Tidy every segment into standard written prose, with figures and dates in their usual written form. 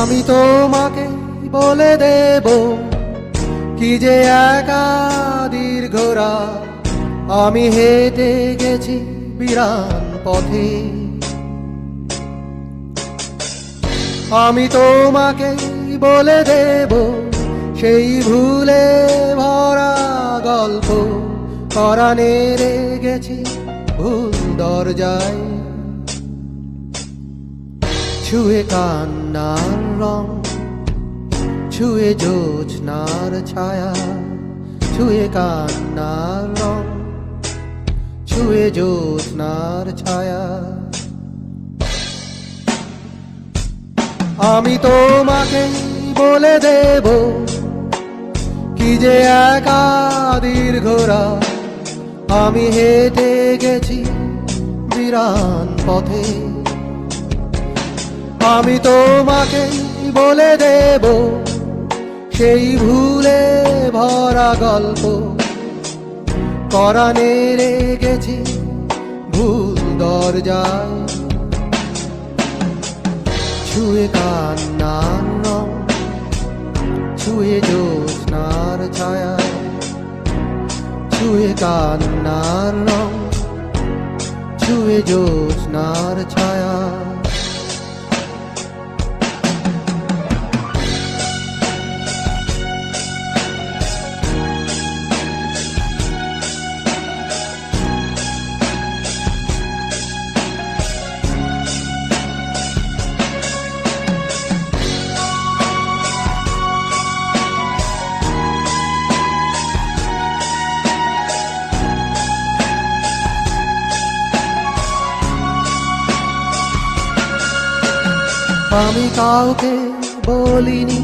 আমি তোমাকে বলে দেব কি যে একা দীর্ঘ রাত আমি হেঁটে গেছি বিরান পথে। আমি তোমাকে বলে দেব সেই ভুলে ভরা গল্প পরাণে রেখেছি ভুল দরজায়। ছুঁয়ে কান্নার রং, ছুঁয়ে জ্যোৎস্নার ছায়া, ছুঁয়ে কান্নার রং, ছুঁয়ে জ্যোৎস্নার ছায়া। আমি তোমাকে বলে দেব কি যে একা দীর্ঘ রাত আমি হেঁটে গেছি বিরান পথে। আমি তোমাকে বলে দেব সেই ভুলে ভরা গল্প পরাণে রেখেছি ভুল দরজায়। ছুঁয়ে কান্নার রং, ছুঁয়ে জ্যোৎস্নার ছায়া, ছুঁয়ে কান্নার রং, ছুঁয়ে জ্যোৎস্নার ছায়া। আমি কাউকে বলিনি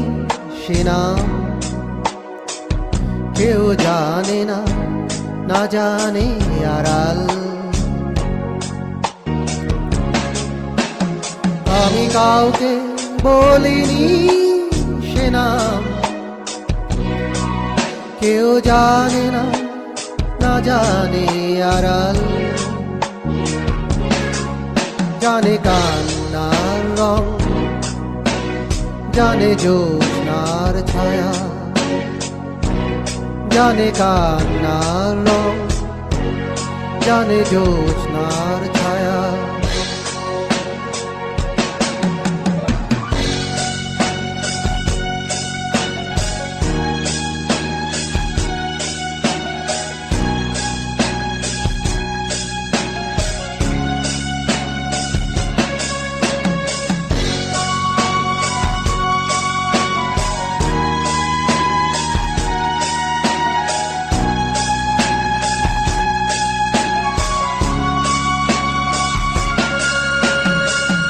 সে নাম, কেউ জানে না, না জানে আড়াল। আমি কাউকে বলিনি সে নাম, কেউ জানে না, না জানে আড়াল। জানে কান্নার রং, জানে জ্যোৎস্নার ছায়া, জানে কান্নার রং, জানে জ্যোৎস্নার ছায়া।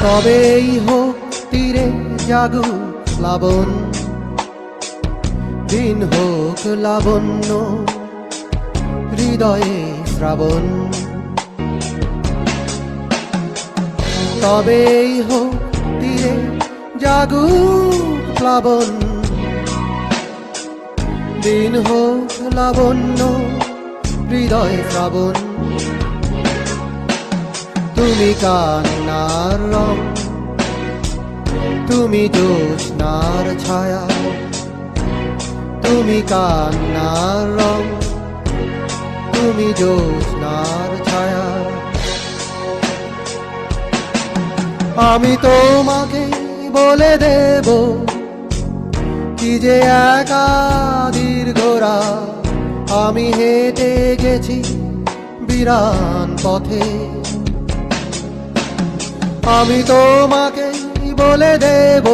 তবেই হোক তীরে জাগুক প্লাবন, দিন হোক লাবণ্য হৃদয়ে শ্রাবণ। তবেই হোক তীরে জাগুক প্লাবন, দিন হোক লাবণ্য হৃদয়ে শ্রাবণ। তুমি কান্নার রং, তুমি জ্যোৎস্নার ছায়া, তুমি কান্নার রং, তুমি জ্যোৎস্নার ছায়া। আমি তোমাকে বলে দেব কি যে একা দীর্ঘ রাত আমি হেঁটে গেছি বিরান পথে। আমি তোমাকে বলে দেব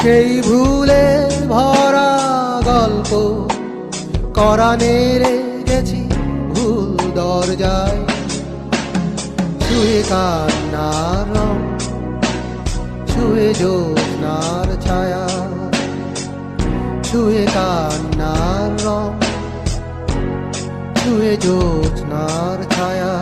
সেই ভুলে ভরা গল্প পরাণে রেখেছি ভুল দরজায়। ছুঁয়ে কান্নার রং, ছুঁয়ে জ্যোৎস্নার ছায়া, ছুঁয়ে কান্নার রং, ছুঁয়ে জ্যোৎস্নার ছায়া।